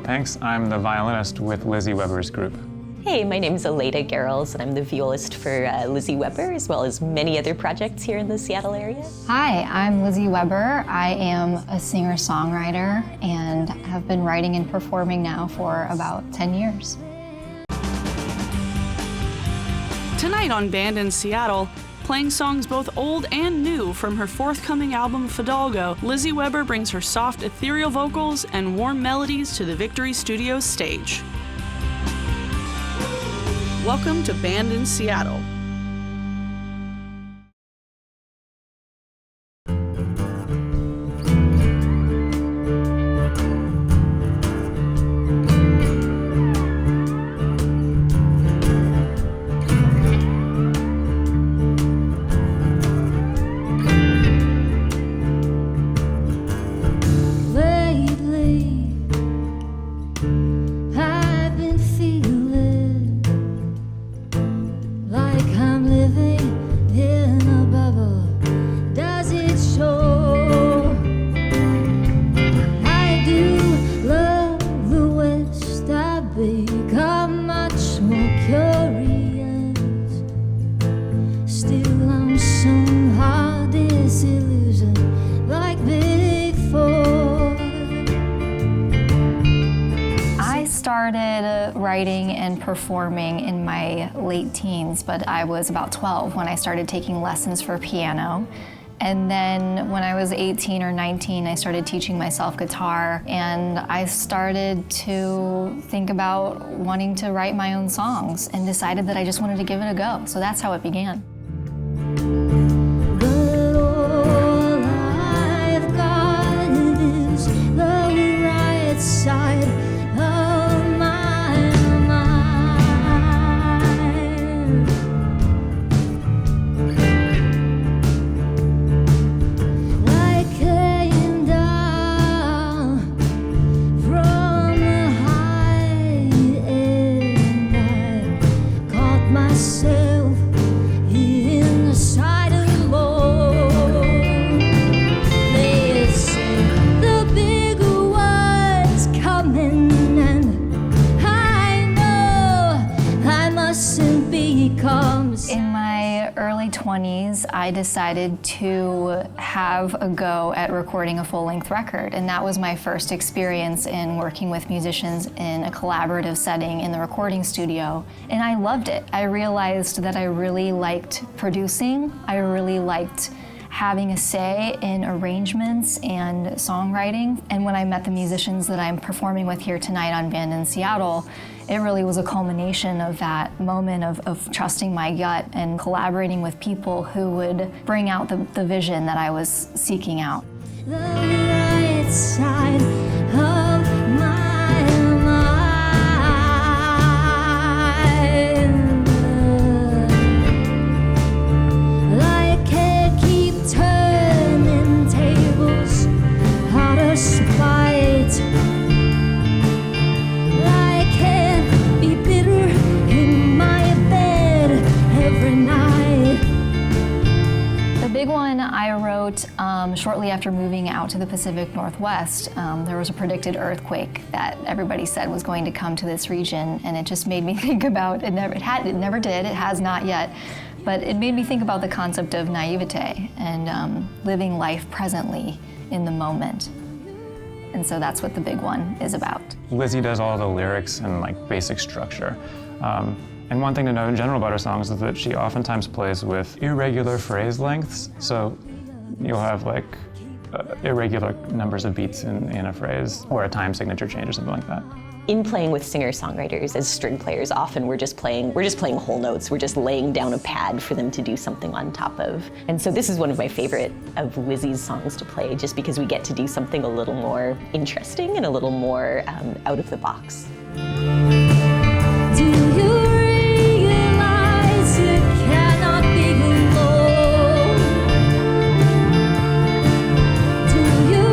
Thanks. I'm the violinist with Lizzie Weber's group. Hey, my name is Aleda Garrels, and I'm the violist for Lizzie Weber, as well as many other projects here in the Seattle area. Hi, I'm Lizzie Weber. I am a singer-songwriter and have been writing and performing now for about 10 years. Tonight on Band in Seattle, playing songs both old and new from her forthcoming album Fidalgo, Lizzie Weber brings her soft, ethereal vocals and warm melodies to the Victory Studios stage. Welcome to Band in Seattle. Started writing and performing in my late teens, but I was about 12 when I started taking lessons for piano. And then when I was 18 or 19, I started teaching myself guitar, and I started to think about wanting to write my own songs and decided that I just wanted to give it a go. So that's how it began. In my early 20s, I decided to have a go at recording a full-length record, and that was my first experience in working with musicians in a collaborative setting in the recording studio, and I loved it. I realized that I really liked producing. I really liked having a say in arrangements and songwriting, and when I met the musicians that I'm performing with here tonight on Band in Seattle, it really was a culmination of that moment of trusting my gut and collaborating with people who would bring out the vision that I was seeking out. The right side of my mind. I can't keep turning tables out of spite. The big one I wrote shortly after moving out to the Pacific Northwest. There was a predicted earthquake that everybody said was going to come to this region, and it just made me think about, it never did, it has not yet, but it made me think about the concept of naivete and living life presently in the moment. And so that's what the big one is about. Lizzie does all the lyrics and basic structure. And one thing to know in general about her songs is that she oftentimes plays with irregular phrase lengths. So you'll have irregular numbers of beats in a phrase, or a time signature change or something like that. In playing with singer-songwriters as string players, often we're just playing whole notes. We're just laying down a pad for them to do something on top of. And so this is one of my favorite of Lizzie's songs to play, just because we get to do something a little more interesting and a little more out of the box. Do you realize you cannot be alone? Do you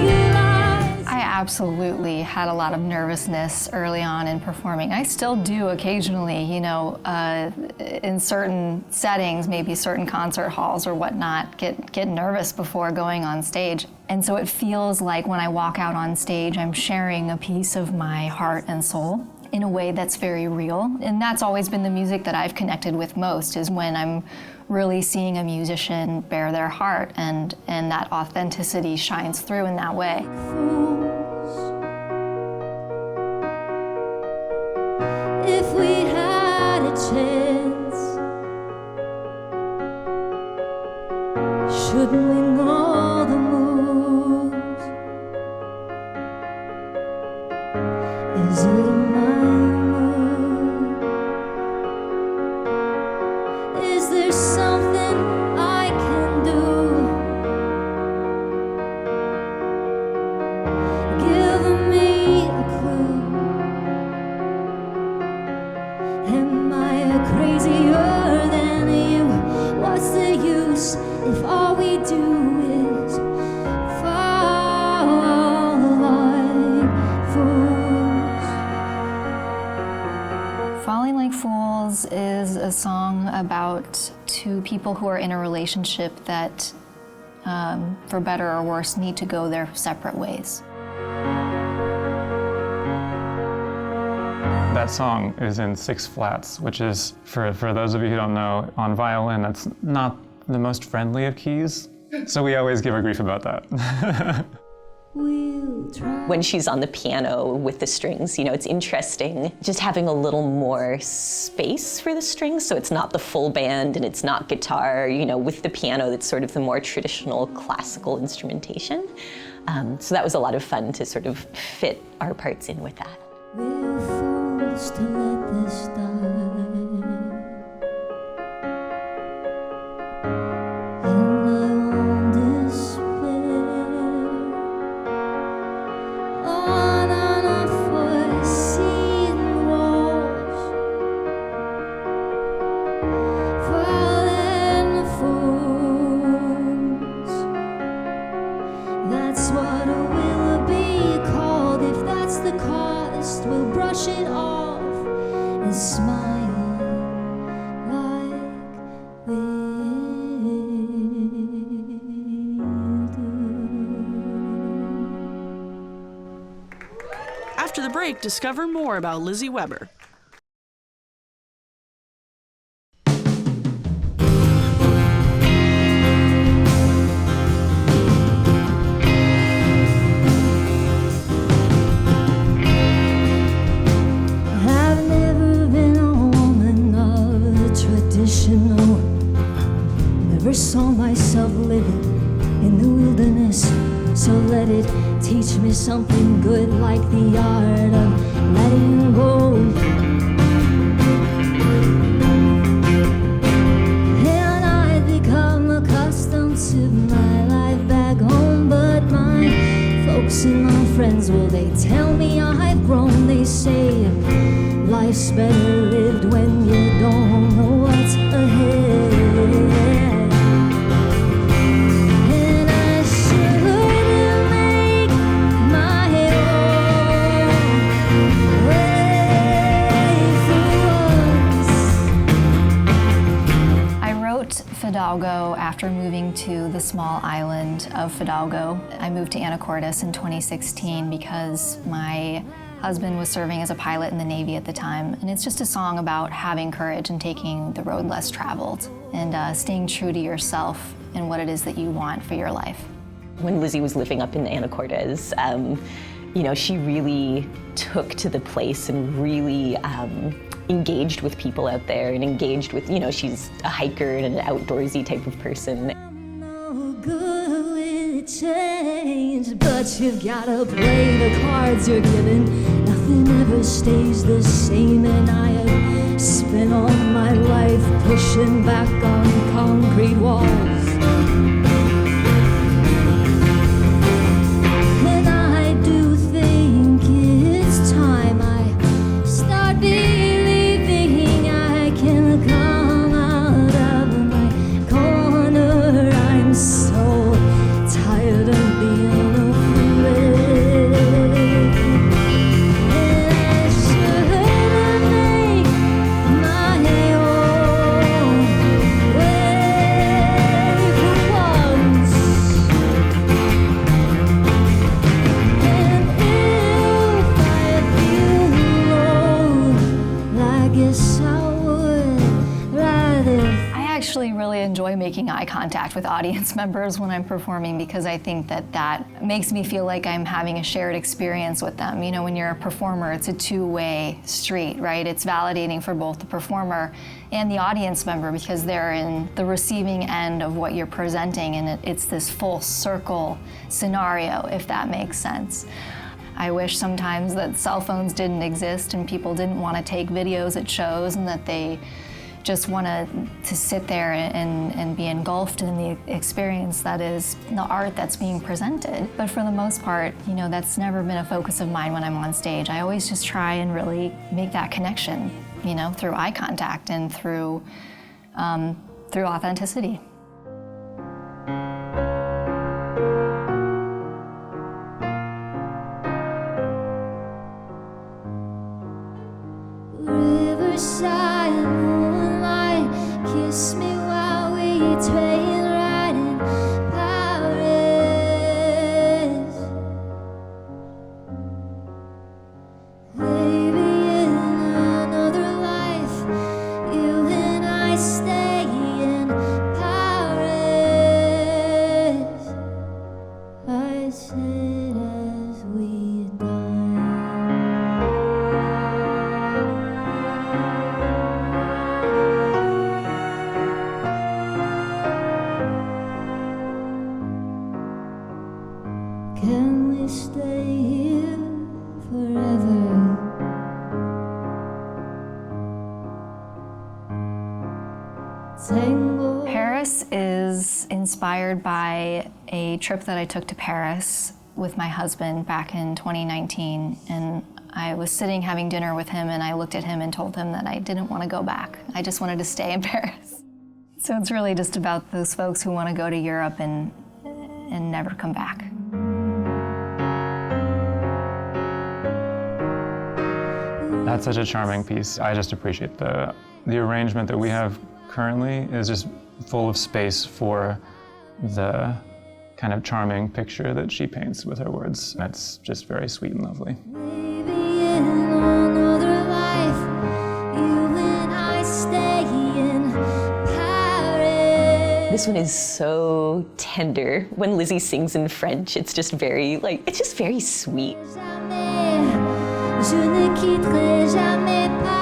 realize? I absolutely had a lot of nervousness early on in performing. I still do occasionally, you know, in certain settings, maybe certain concert halls or whatnot, get nervous before going on stage. And so it feels like when I walk out on stage, I'm sharing a piece of my heart and soul in a way that's very real. And that's always been the music that I've connected with most, is when I'm really seeing a musician bare their heart, and that authenticity shines through in that way. If we had a chance, shouldn't we know the moves? Is it my mood? Is there something I can do? Give me a clue. Am I crazier than you? What's the use if all we do is fall like fools? Falling Like Fools is a song about two people who are in a relationship that, for better or worse, need to go their separate ways. That song is in 6 flats, which is, for those of you who don't know, on violin, that's not the most friendly of keys. So we always give her grief about that. We'll try. When she's on the piano with the strings, you know, it's interesting just having a little more space for the strings, so it's not the full band and it's not guitar, you know, with the piano that's sort of the more traditional classical instrumentation. So that was a lot of fun to sort of fit our parts in with that. We're fools to let this die. In my own despair, on unforeseen walls, fallen fools. That's what we'll be called if that's the cost. We'll brush it off and smile like we'll do. After the break, discover more about Lizzie Weber. I've never been a woman of the traditional. Never saw myself living in the wilderness. So let it teach me something good, like the art of letting go. And I've become accustomed to my life back home, but my folks and my friends, well, they tell me I've grown. They say life's better lived when you don't know what's ahead. And I should make my own way for once. I wrote Fidalgo after moving to the small island of Fidalgo. I moved to Anacortes in 2016 because my husband was serving as a pilot in the Navy at the time, and it's just a song about having courage and taking the road less traveled and staying true to yourself and what it is that you want for your life. When Lizzie was living up in Anacortes, you know, she really took to the place and really engaged with people out there and engaged with, you know, she's a hiker and an outdoorsy type of person. No good with change, but you've gotta play the cards you're given. Nothing ever stays the same, and I have spent all my life pushing back on concrete walls. And I do think it's time I start believing I can come out of my corner. I'm so tired of being afraid. enjoy making eye contact with audience members when I'm performing, because I think that that makes me feel like I'm having a shared experience with them. You know, when you're a performer, it's a two-way street, right? It's validating for both the performer and the audience member, because they're in the receiving end of what you're presenting, and it's this full circle scenario, if that makes sense. I wish sometimes that cell phones didn't exist and people didn't want to take videos at shows, and that they just want to sit there and be engulfed in the experience that is the art that's being presented. But for the most part, you know, that's never been a focus of mine when I'm on stage. I always just try and really make that connection, you know, through eye contact and through authenticity. Riverside moonlight, kiss me while we train right in Paris. Maybe in another life, you and I stay in Paris. I said as we die. Can we stay here forever? Tango. Paris is inspired by a trip that I took to Paris with my husband back in 2019, and I was sitting having dinner with him, and I looked at him and told him that I didn't want to go back. I just wanted to stay in Paris. So it's really just about those folks who want to go to Europe and never come back. That's such a charming piece. I just appreciate the arrangement that we have currently is just full of space for the kind of charming picture that she paints with her words. That's just very sweet and lovely. Maybe in another life, you and I stay in Paris. This one is so tender. When Lizzie sings in French, it's just very, it's just very sweet. Jamais, je ne quitterai jamais Paris.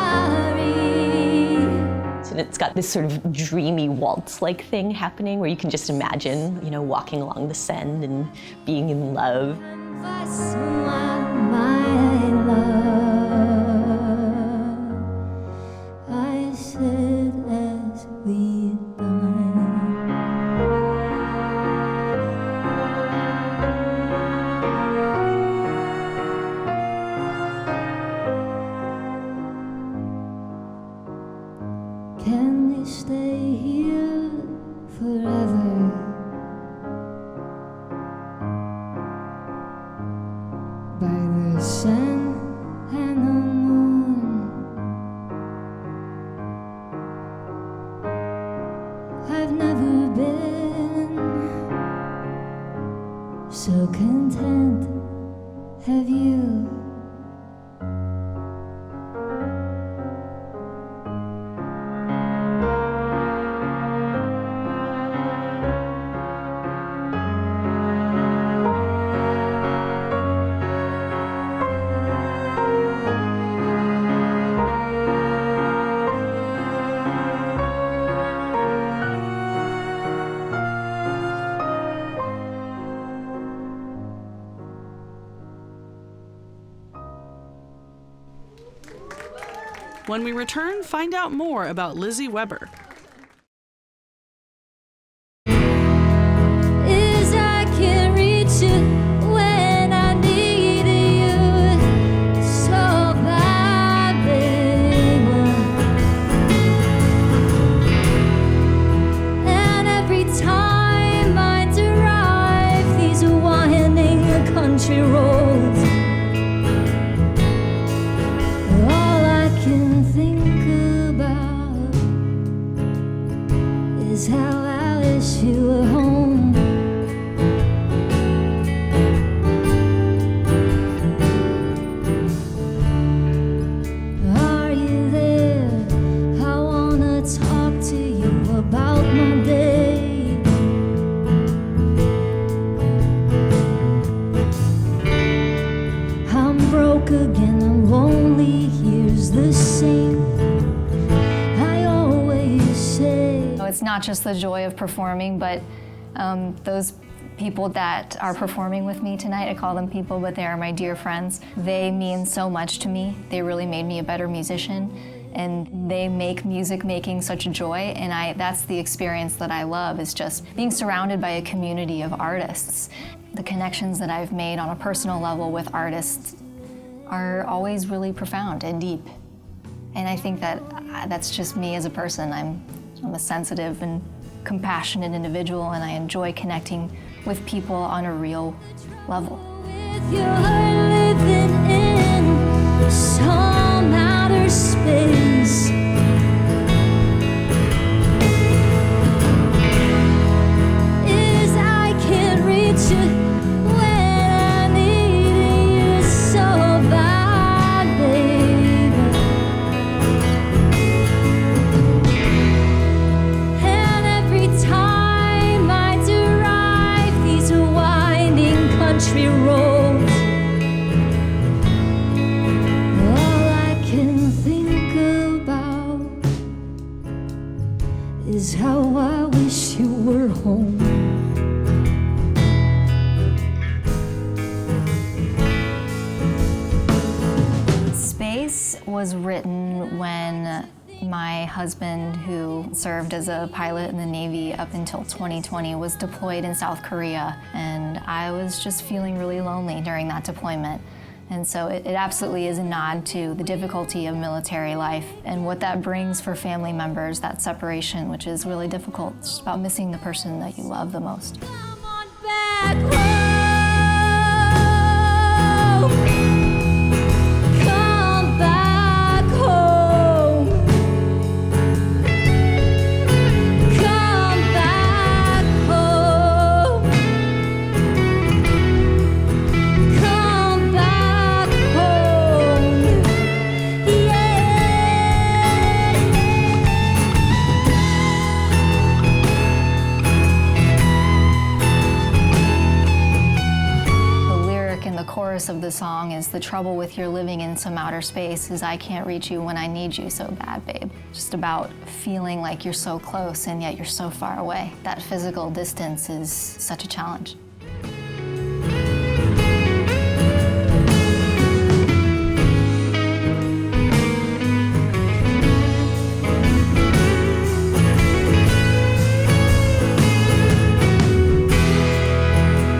And it's got this sort of dreamy waltz-like thing happening where you can just imagine, you know, walking along the Seine and being in love. Embrasse-moi, my love. I said as we Can we stay here forever? By the sun and the moon, I've never been so content. Have you? When we return, find out more about Lizzie Weber. Is I can reach you when I need you so badly. And every time I drive these winding country roads, all I can think about is how I wish you were home. Are you there? I wanna talk to you about my day. not just the joy of performing, but those people that are performing with me tonight, I call them people, but they are my dear friends. They mean so much to me. They really made me a better musician, and they make music making such a joy, and that's the experience that I love, is just being surrounded by a community of artists. The connections that I've made on a personal level with artists are always really profound and deep. And I think that that's just me as a person. I'm a sensitive and compassionate individual, and I enjoy connecting with people on a real level. With your living in some outer space, is I can't reach you when I need you so bad, baby. And every time I drive these winding country roads, all I can think about is how I wish you were home. Space was written when my husband, who served as a pilot in the Navy up until 2020, was deployed in South Korea, and I was just feeling really lonely during that deployment. And so it absolutely is a nod to the difficulty of military life and what that brings for family members, that separation, which is really difficult. It's just about missing the person that you love the most. Come on back home. Come back home. Come back home. Come back home. The lyric in the chorus of the song is, "The trouble with your living in some outer space is I can't reach you when I need you so bad, babe." Just about feeling like you're so close and yet you're so far away. That physical distance is such a challenge.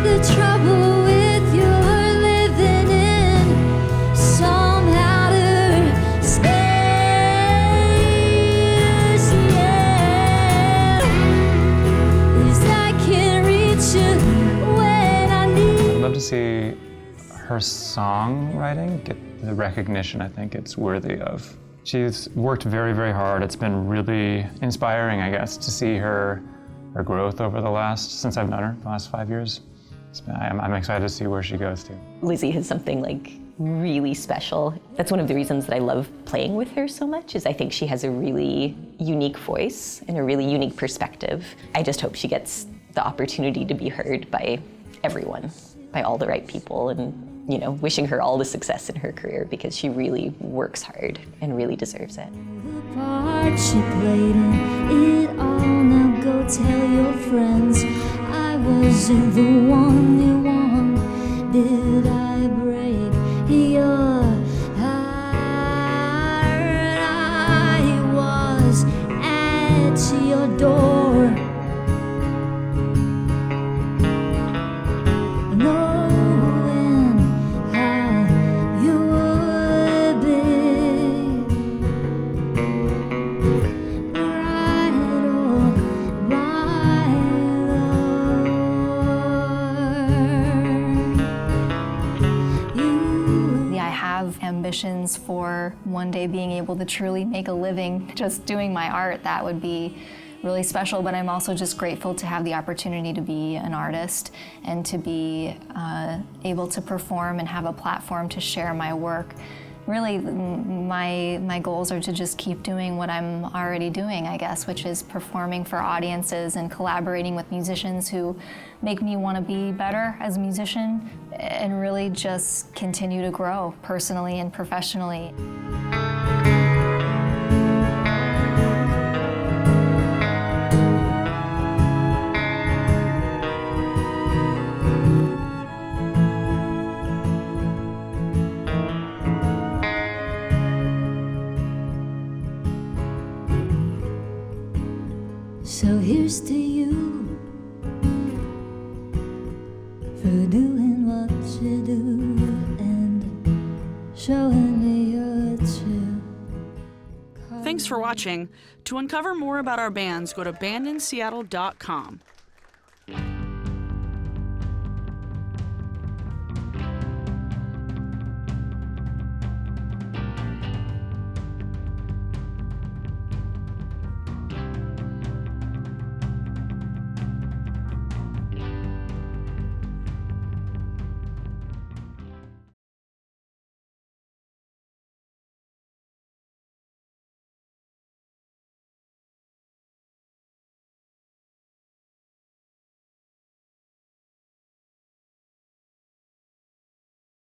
The trouble with your living in some outer space, yeah, is I can't reach you when I need. I'd love to see her songwriting get the recognition I think it's worthy of. She's worked very, very hard. It's been really inspiring, I guess, to see her growth over since I've known her, the last 5 years. I'm excited to see where she goes to. Lizzie has something like really special. That's one of the reasons that I love playing with her so much, is I think she has a really unique voice and a really unique perspective. I just hope she gets the opportunity to be heard by everyone, by all the right people, and wishing her all the success in her career, because she really works hard and really deserves it. The part she played in it all. Now go tell your friends I wasn't the one you want. Did I break your heart? I was at your door, knowing how you would be. I have ambitions for one day being able to truly make a living just doing my art. That would be really special, but I'm also just grateful to have the opportunity to be an artist and to be able to perform and have a platform to share my work. Really, my goals are to just keep doing what I'm already doing, I guess, which is performing for audiences and collaborating with musicians who make me want to be better as a musician, and really just continue to grow personally and professionally. Cheers to you for doing what you do and showing me your true. Thanks for watching. To uncover more about our bands, go to bandinseattle.com.